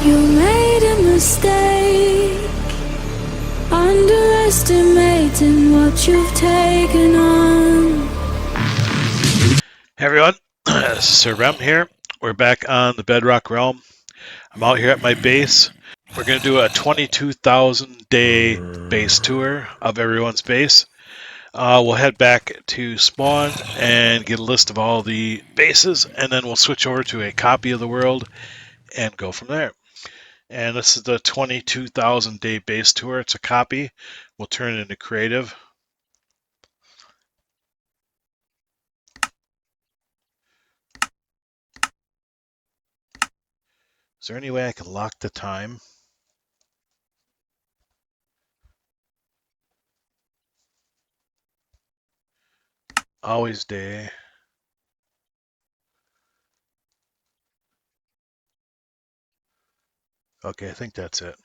You made a mistake, underestimating what you've taken on. Hey everyone, Sir Rem here. We're back on the Bedrock Realm. I'm out here at my base. We're going to do a 22,000 day base tour of everyone's base. We'll head back to spawn and get a list of all the bases, and then we'll switch over to a copy of the world and go from there. And this is the 22,000 day base tour. It's a copy. We'll turn it into creative. Is there any way I can lock the time? Always day. Okay, I think that's it.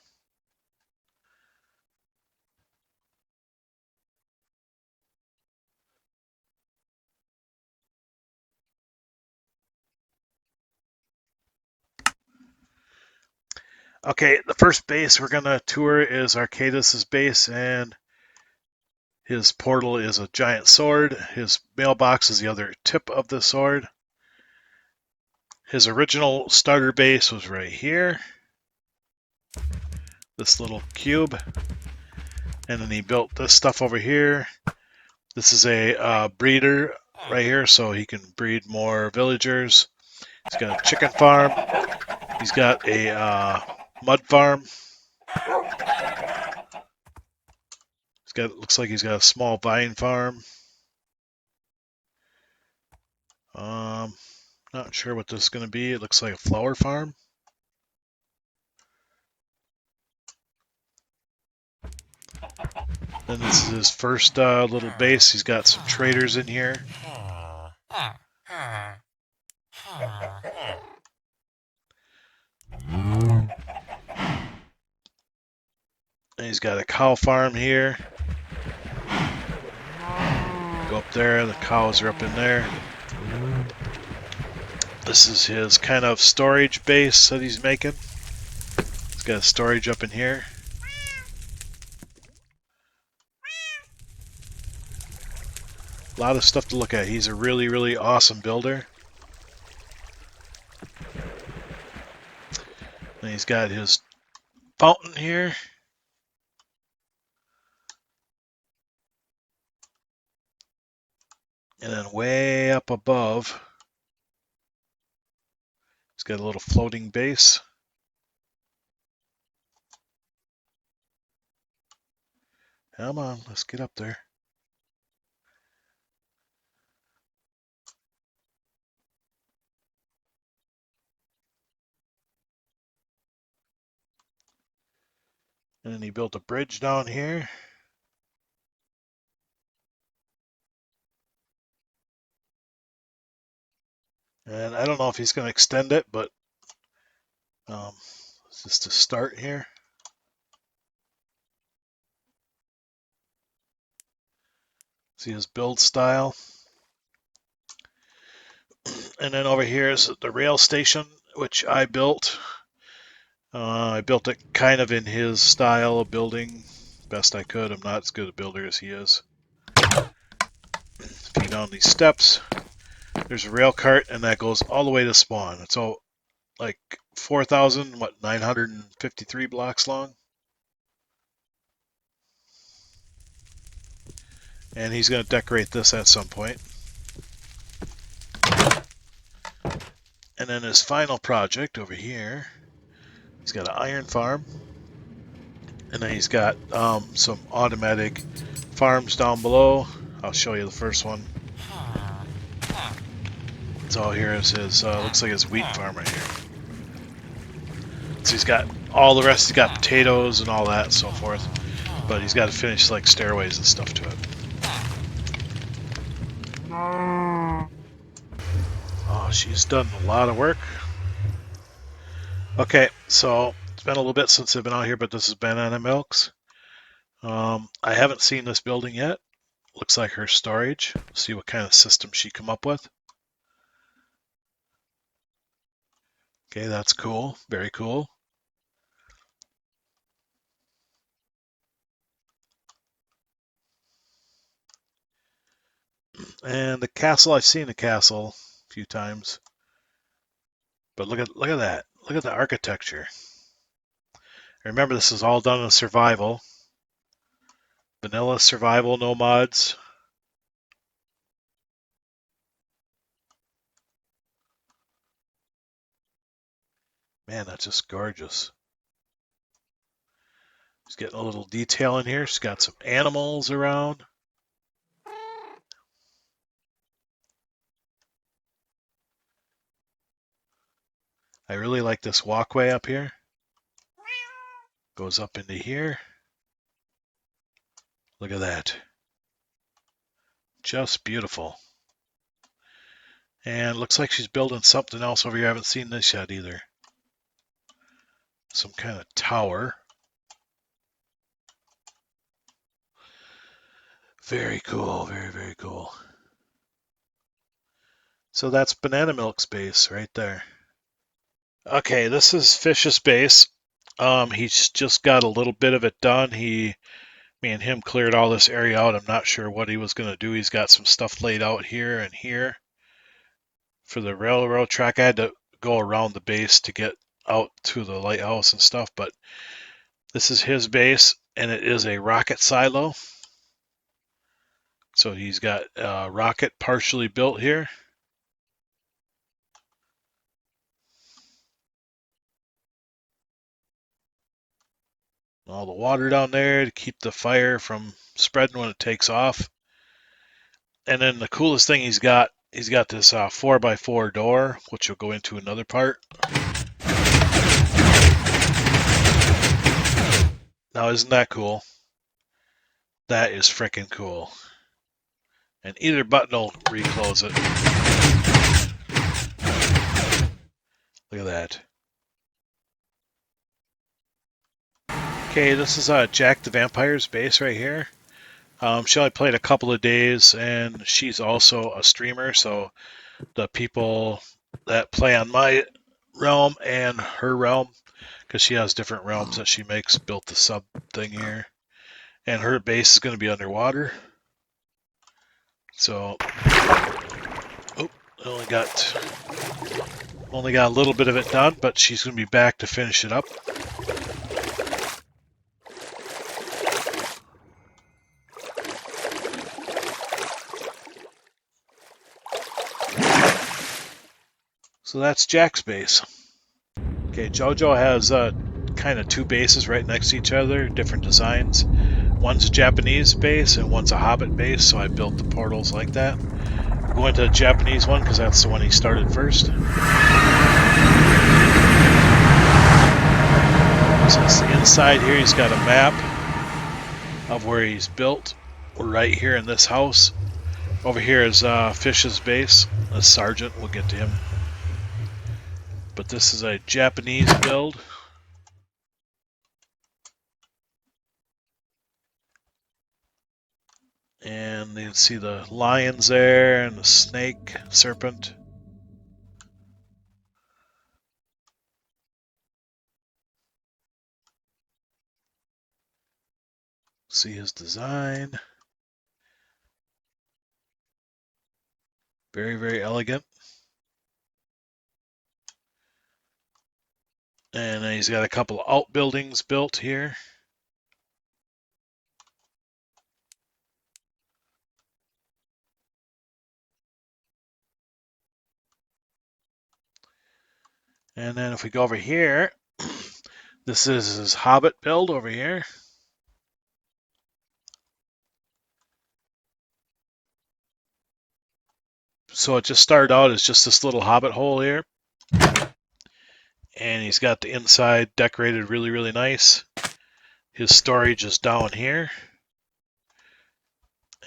Okay, the first base we're gonna tour is Arcaedus' base, and his portal is a giant sword. His mailbox is the other tip of the sword. His original starter base was right here, this little cube, and then he built this stuff over here. This is a breeder right here, so he can breed more villagers. He's got a chicken farm. He's got a mud farm. Looks like he's got a small vine farm. Not sure what this is going to be. It looks like a flower farm. Then this is his first little base. He's got some traders in here. And he's got a cow farm here. Go up there. The cows are up in there. This is his kind of storage base that he's making. He's got storage up in here. A lot of stuff to look at. He's a really, really awesome builder. And he's got his fountain here. And then way up above, he's got a little floating base. Come on, let's get up there. And then he built a bridge down here. And I don't know if he's going to extend it, but it's just to start here. See his build style. And then over here is the rail station, which I built. I built it kind of in his style of building, best I could. I'm not as good a builder as he is. Feed on these steps. There's a rail cart, and that goes all the way to spawn. It's all like 4,953 blocks long. And he's going to decorate this at some point. And then his final project over here, he's got an iron farm. And then he's got some automatic farms down below. I'll show you the first one. So here is his, looks like his wheat farm right here. So he's got all the rest, he's got potatoes and all that and so forth. But he's got to finish like stairways and stuff to it. Oh, she's done a lot of work. Okay, so it's been a little bit since I've been out here, but this is Banana Milks. I haven't seen this building yet. Looks like her storage. See what kind of system she come up with. Okay, that's cool. Very cool. And the castle, I've seen the castle a few times. But look at that. Look at the architecture. Remember, this is all done in survival. Vanilla survival, no mods. Man, that's just gorgeous. She's getting a little detail in here. She's got some animals around. I really like this walkway up here. Goes up into here. Look at that. Just beautiful. And looks like she's building something else over here. I haven't seen this yet either. Some kind of tower. Very cool. Very, very cool. So that's Banana Milk's base right there. Okay, this is Fish's base. He's just got a little bit of it done. Me and him cleared all this area out. I'm not sure what he was going to do. He's got some stuff laid out here and here for the railroad track. I had to go around the base to get out to the lighthouse and stuff, but this is his base, and it is a rocket silo. So he's got a rocket partially built here. All the water down there to keep the fire from spreading when it takes off. And then the coolest thing he's got this 4x4 door, which will go into another part. Now, isn't that cool? That is freaking cool. And either button will reclose it. Look at that. Okay, this is Jack the Vampire's base right here. She only played a couple of days, and she's also a streamer, so the people that play on my realm and her realm, because she has different realms that she makes, built the sub thing here. And her base is going to be underwater. So, only got a little bit of it done, but she's going to be back to finish it up. So that's Jack's base. Okay, Jojo has kind of two bases right next to each other, different designs. One's a Japanese base and one's a Hobbit base, so I built the portals like that. I'm going to the Japanese one because that's the one he started first. So inside here he's got a map of where he's built. We're right here in this house. Over here is Fish's base, a sergeant. We'll get to him. But this is a Japanese build. And you can see the lions there and the snake, serpent. See his design. Very, very elegant. And then he's got a couple of outbuildings built here. And then if we go over here, this is his Hobbit build over here. So it just started out as just this little Hobbit hole here. And he's got the inside decorated really, really nice. His storage is down here.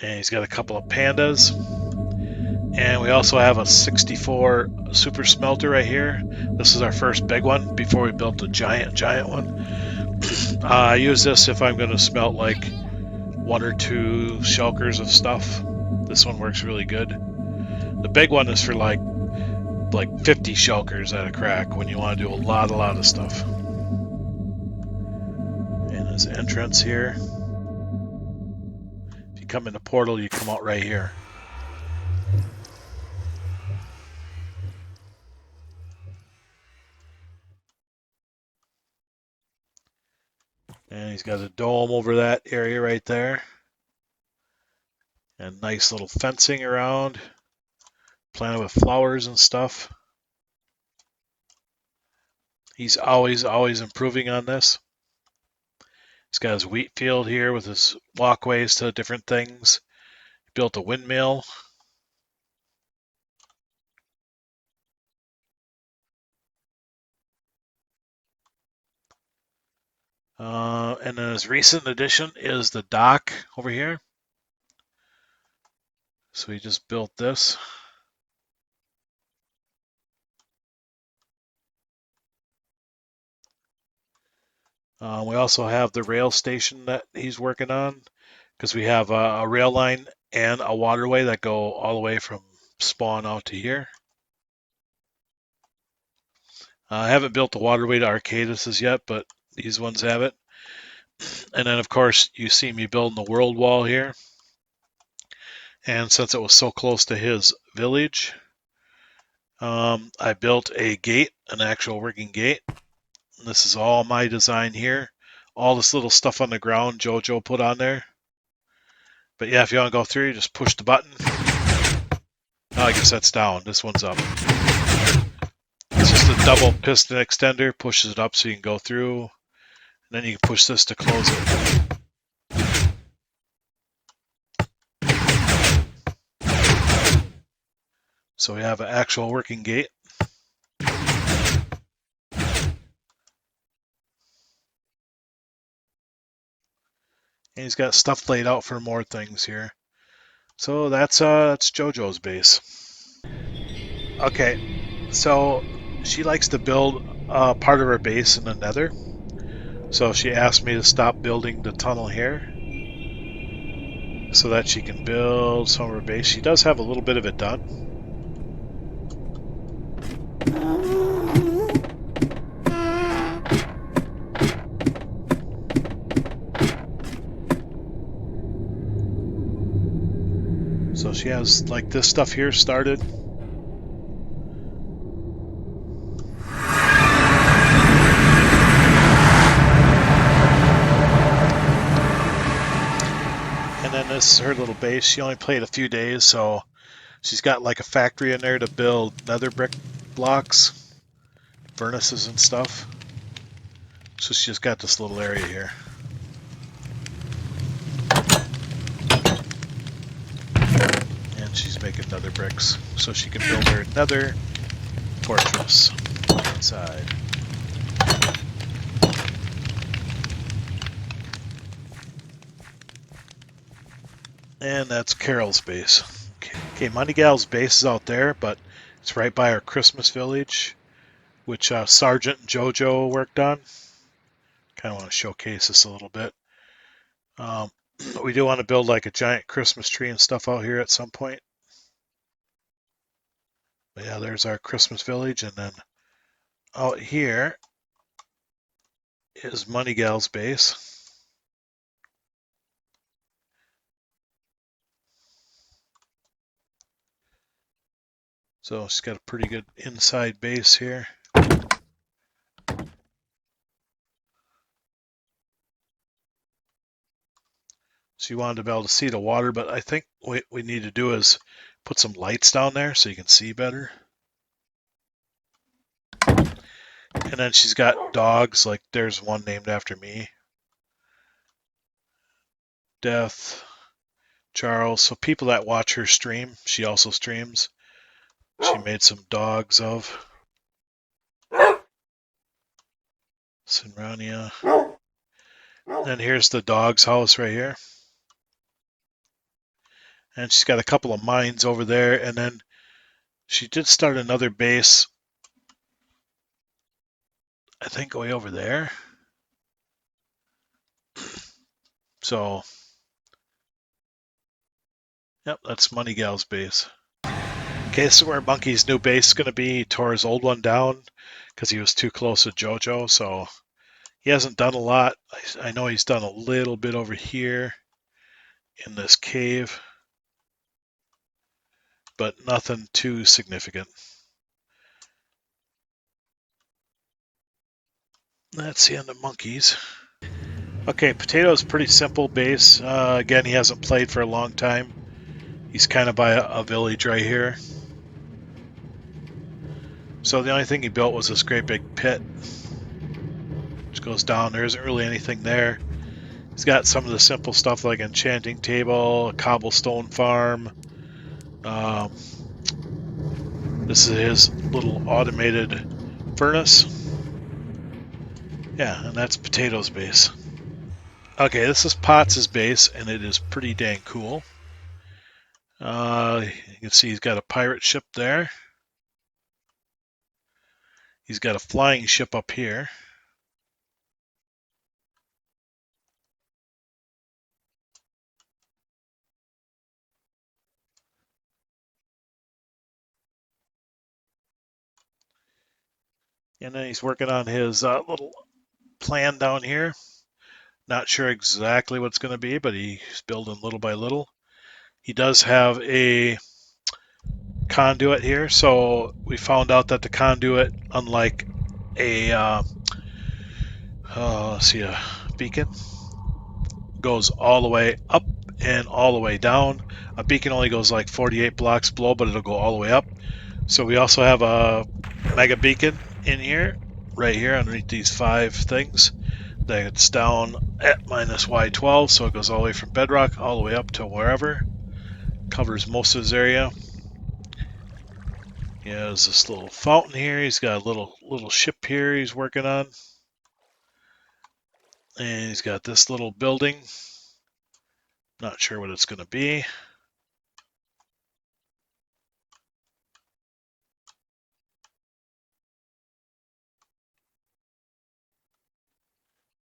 And he's got a couple of pandas. And we also have a 64 super smelter right here. This is our first big one before we built the giant one. I use this if I'm going to smelt like 1 or 2 shulkers of stuff. This one works really good. The big one is for like 50 shulkers at a crack when you want to do a lot of stuff. And his entrance here. If you come in the portal, you come out right here. And he's got a dome over that area right there. And nice little fencing around. Planted with flowers and stuff. He's always improving on this. He's got his wheat field here with his walkways to different things. He built a windmill. And then his recent addition is the dock over here. So he just built this. We also have the rail station that he's working on because we have a rail line and a waterway that go all the way from spawn out to here. I haven't built the waterway to Arcaedus as yet, but these ones have it. And then, of course, you see me building the world wall here. And since it was so close to his village, I built a gate, an actual working gate. And this is all my design here. All this little stuff on the ground Jojo put on there. But yeah, if you want to go through, you just push the button. Oh, I guess that's down. This one's up. It's just a double piston extender. Pushes it up so you can go through. And then you can push this to close it. So we have an actual working gate. And he's got stuff laid out for more things here. So that's Jojo's base. Okay, so she likes to build part of her base in the nether. So she asked me to stop building the tunnel here so that she can build some of her base. She does have a little bit of it done. So she has like this stuff here started. And then this is her little base. She only played a few days, so she's got like a factory in there to build nether brick blocks, furnaces and stuff. So she's just got this little area here. And she's making nether bricks so she can build her nether fortress inside. And that's Karol's base. Okay, Money Gal's base is out there, but it's right by our Christmas village, which Sergeant and Jojo worked on. Kind of want to showcase this a little bit. We do want to build like a giant Christmas tree and stuff out here at some point. But yeah, there's our Christmas village, and then out here is Money Gal's base. So she's got a pretty good inside base here. So you wanted to be able to see the water, but I think what we need to do is put some lights down there so you can see better. And then she's got dogs, like there's one named after me. Death, Charles. So people that watch her stream, she also streams. She made some dogs of. Sinrania. And here's the dog's house right here. And she's got a couple of mines over there. And then she did start another base, I think way over there. So, yep, that's Money Gal's base. Okay, this is where Monkey's new base is going to be. He tore his old one down because he was too close to Jojo. So he hasn't done a lot. I know he's done a little bit over here in this cave, but nothing too significant. That's the end of Monkeys. Okay, Potato's pretty simple base. Again, he hasn't played for a long time. He's kind of by a village right here. So the only thing he built was this great big pit, which goes down. There isn't really anything there. He's got some of the simple stuff like enchanting table, a cobblestone farm. Um, this is his little automated furnace. Yeah, and that's Potato's base. Okay, this is Potts' base, and it is pretty dang cool. You can see he's got a pirate ship there. He's got a flying ship up here. And then he's working on his little plan down here. Not sure exactly what it's going to be, but he's building little by little. He does have a conduit here, so we found out that the conduit, unlike a let's see, a beacon, goes all the way up and all the way down. A beacon only goes like 48 blocks below, but it'll go all the way up. So we also have a mega beacon in here, right here underneath these 5 things. That's down at minus Y12, so it goes all the way from bedrock all the way up to wherever. Covers most of his area. He has this little fountain here. He's got a little ship here he's working on. And he's got this little building. Not sure what it's going to be.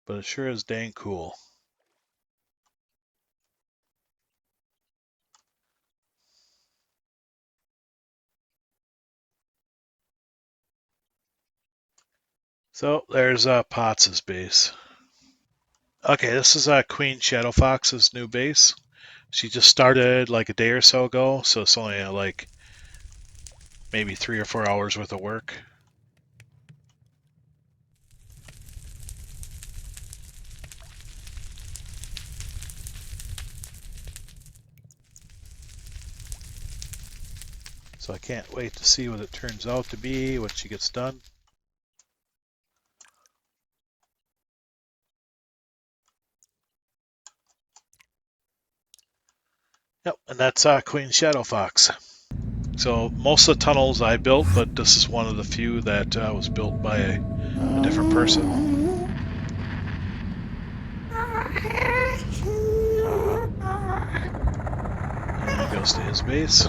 But it sure is dang cool. So there's Potts' base. Okay, this is Queen Shadowfox's new base. She just started like a day or so ago, so it's only like maybe 3 or 4 hours worth of work. So I can't wait to see what it turns out to be, what she gets done. Yep, and that's Queen Shadowfox. So most of the tunnels I built, but this is one of the few that was built by a different person. And he goes to his base.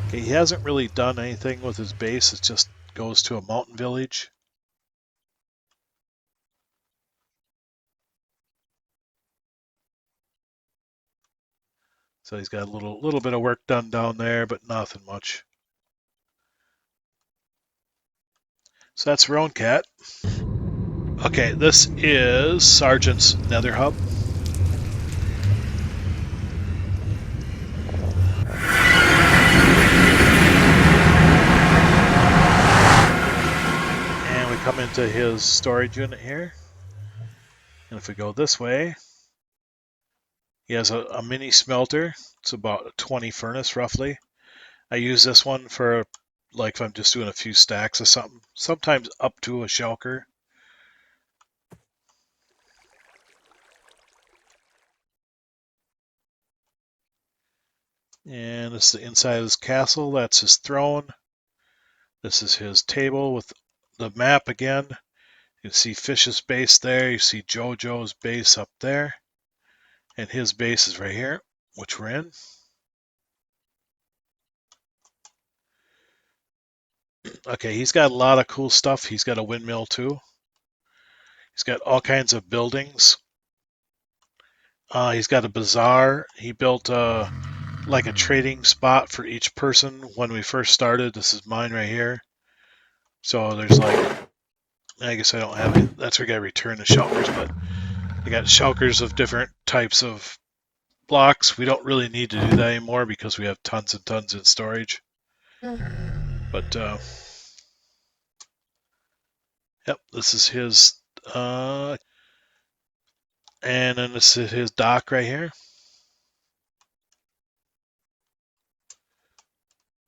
Okay, he hasn't really done anything with his base. It just goes to a mountain village. So he's got a little bit of work done down there, but nothing much. So that's Rohan Cat. Okay, this is Sergeant's Nether Hub. And we come into his storage unit here. And if we go this way, he has a mini smelter. It's about a 20 furnace roughly. I use this one for like if I'm just doing a few stacks or something. Sometimes up to a shulker. And this is the inside of his castle. That's his throne. This is his table with the map again. You see Fish's base there. You see Jojo's base up there. And his base is right here, which we're in. Okay, he's got a lot of cool stuff. He's got a windmill too. He's got all kinds of buildings. He's got a bazaar. He built like a trading spot for each person when we first started. This is mine right here. So there's like, I guess I don't have it. That's where I got to return the shulkers, but I got shulkers of different types of blocks. We don't really need to do that anymore because we have tons and tons in storage. But yep, this is his, and then this is his dock right here.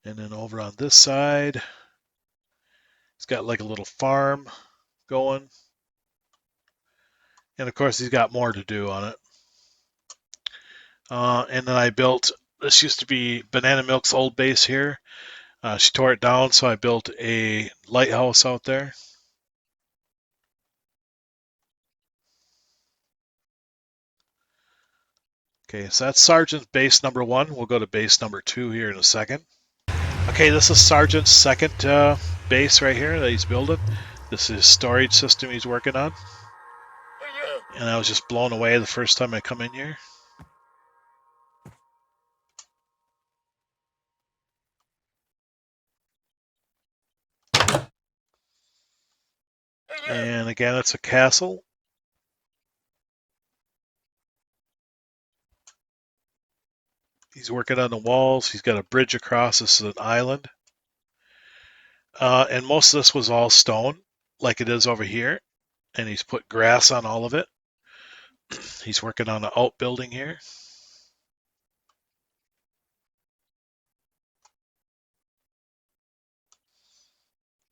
And then over on this side, he's got like a little farm going. And of course, he's got more to do on it. And then I built, this used to be Banana Milk's old base here. She tore it down, so I built a lighthouse out there. Okay, so that's Sergeant's base number 1. We'll go to base number 2 here in a second. Okay, this is Sergeant's second base right here that he's building. This is storage system he's working on. And I was just blown away the first time I come in here. And again, it's a castle. He's working on the walls. He's got a bridge across. This is an island. And most of this was all stone, like it is over here. And he's put grass on all of it. He's working on an outbuilding here.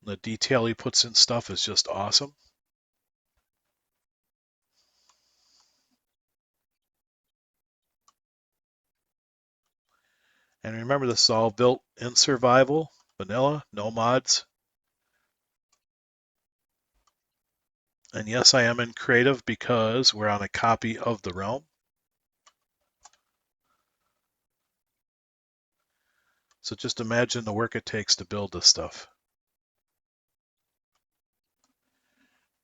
The detail he puts in stuff is just awesome. And remember, this is all built in survival, vanilla, no mods. And yes, I am in creative because we're on a copy of the realm. So just imagine the work it takes to build this stuff.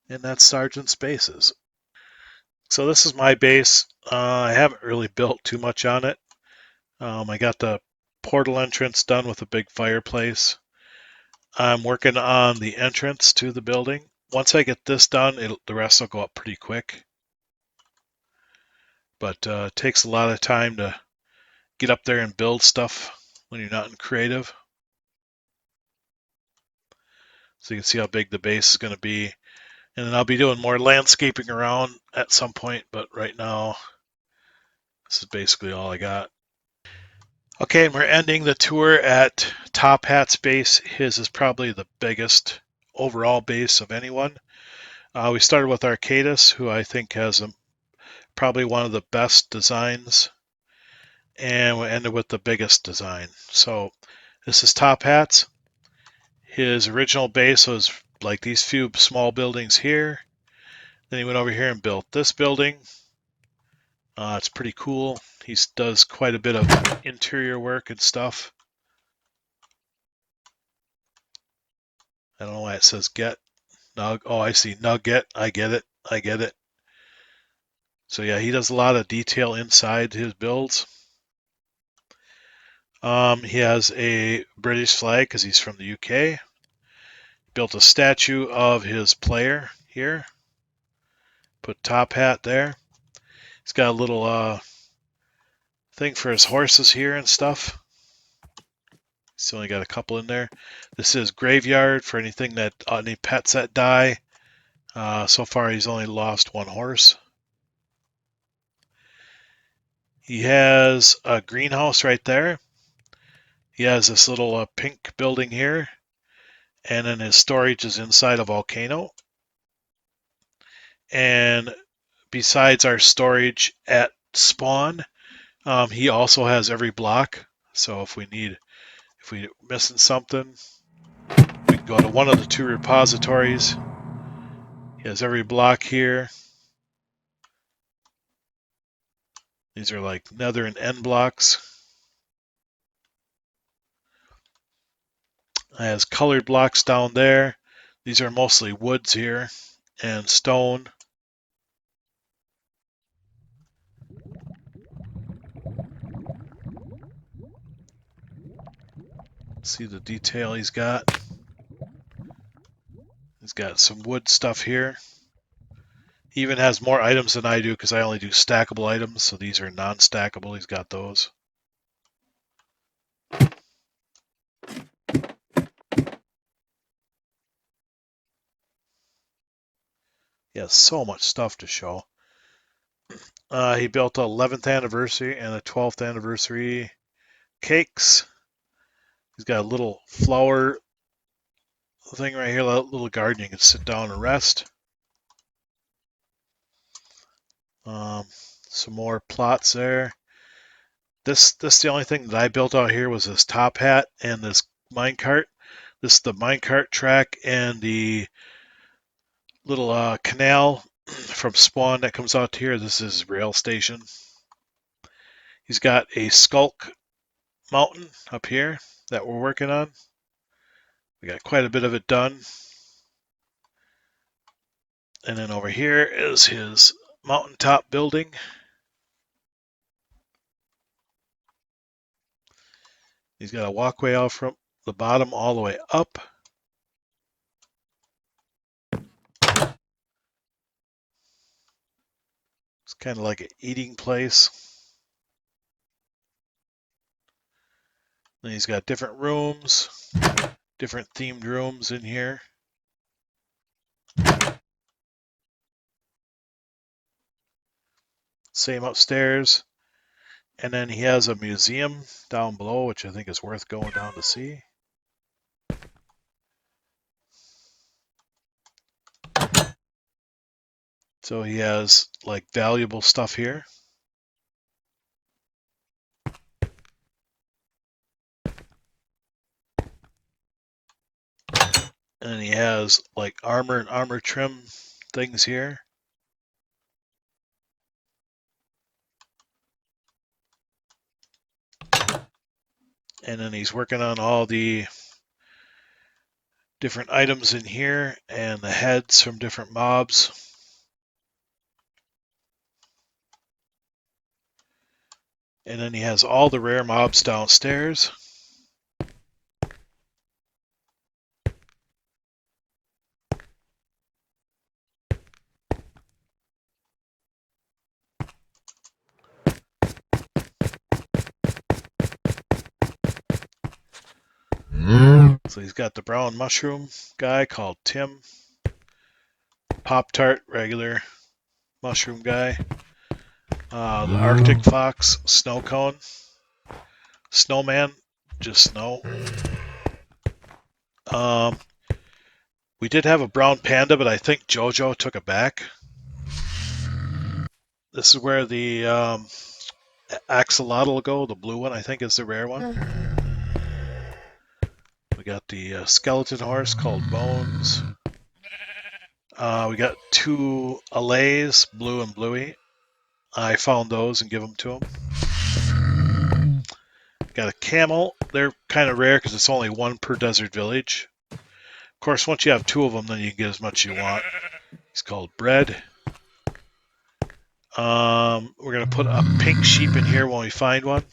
And that's Sergeant's bases. So this is my base. I haven't really built too much on it. I got the portal entrance done with a big fireplace. I'm working on the entrance to the building. Once I get this done, the rest will go up pretty quick. But it takes a lot of time to get up there and build stuff when you're not in creative. So you can see how big the base is going to be. And then I'll be doing more landscaping around at some point, but right now, this is basically all I got. Okay, and we're ending the tour at Tophat's base. His is probably the biggest overall base of anyone. We started with Arcaedus, who I think has probably one of the best designs, and we ended with the biggest design. So this is Tophat's. His original base was like these few small buildings here. Then he went over here and built this building. It's pretty cool. He does quite a bit of interior work and stuff. I don't know why it says get. Nug. Oh, I see. Nugget. I get it. I get it. So yeah, he does a lot of detail inside his builds. He has a British flag because he's from the UK. Built a statue of his player here. Put Tophat there. He's got a little thing for his horses here and stuff. He's only got a couple in there. This is graveyard for anything that any pets that die. So far, he's only lost one horse. He has a greenhouse right there. He has this little pink building here, and then his storage is inside a volcano. And besides our storage at spawn, he also has every block. So if we're missing something, we can go to one of the 2 repositories. He has every block here. These are like nether and end blocks. It has colored blocks down there. These are mostly woods here and stone. See the detail he's got. He's got some wood stuff here. He even has more items than I do because I only do stackable items, so these are non-stackable. He's got those. He has so much stuff to show. He built a 11th anniversary and a 12th anniversary cakes. He's got a little flower thing right here, a little garden you can sit down and rest. Some more plots there. This the only thing that I built out here was this Tophat and this minecart. This is the minecart track and the little canal from spawn that comes out here. This is rail station. He's got a skulk mountain up here that we're working on. We got quite a bit of it done. And then over here is his mountaintop building. He's got a walkway out from the bottom all the way up. It's kind of like an eating place. Then he's got different rooms, different themed rooms in here. Same upstairs. And then he has a museum down below, which I think is worth going down to see. So he has like valuable stuff here. And he has like armor and armor trim things here. And then he's working on all the different items in here and the heads from different mobs. And then he has all the rare mobs downstairs. So he's got the brown mushroom guy called Tim. Pop-Tart, regular mushroom guy. The Arctic Fox, snow cone. Snowman, just snow. We did have a brown panda, but I think Jojo took it back. This is where the axolotl will go. The blue one, I think, is the rare one. We got the skeleton horse called Bones. We got two allays, blue and bluey. I found those and give them to him. Got a camel. They're kind of rare because it's only one per desert village. Of course, once you have two of them, then you can get as much as you want. He's called Bread. We're going to put a pink sheep in here when we find one.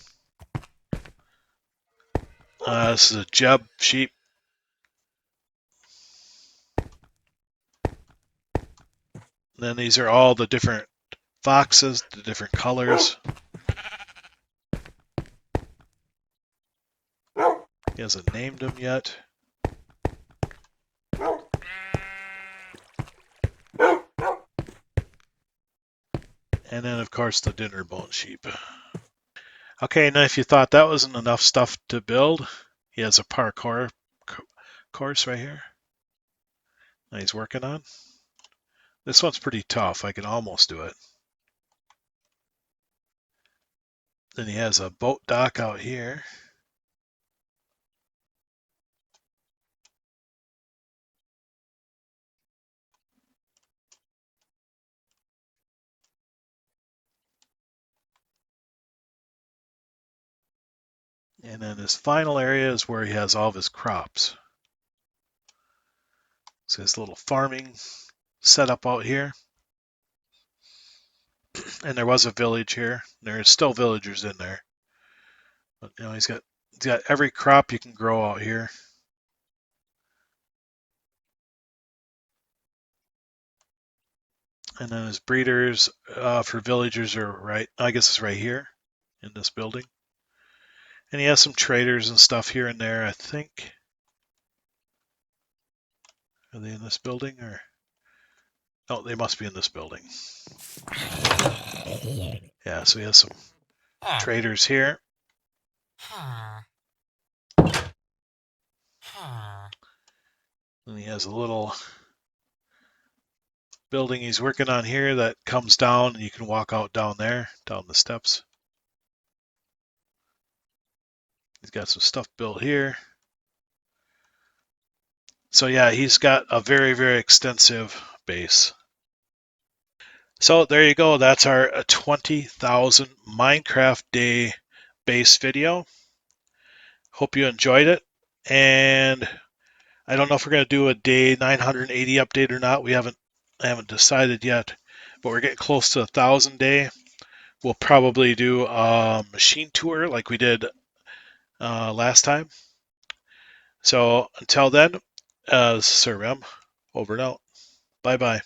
This is a Jeb sheep. And then these are all the different foxes, the different colors. He hasn't named them yet. And then, of course, the dinner bone sheep. Okay, now if you thought that wasn't enough stuff to build, he has a parkour course right here that he's working on. This one's pretty tough. I can almost do it. Then he has a boat dock out here. And then his final area is where he has all of his crops. So his little farming setup out here. And there was a village here. There's still villagers in there. But you know, he's got every crop you can grow out here. And then his breeders for villagers are right, I guess it's right here in this building. And he has some traders and stuff here and there, I think. Are they in this building or? Oh, they must be in this building. Yeah, so he has some traders here. And he has a little building he's working on here that comes down, and you can walk out down there, down the steps. He's got some stuff built here. So yeah, he's got a very, very extensive base. So there you go. That's our 20,000 Minecraft day base video. Hope you enjoyed it. And I don't know if we're going to do a day 980 update or not. I haven't decided yet, but we're getting close to 1,000 day. We'll probably do a machine tour like we did last time. So until then, Sir Rem, over and out. Bye bye.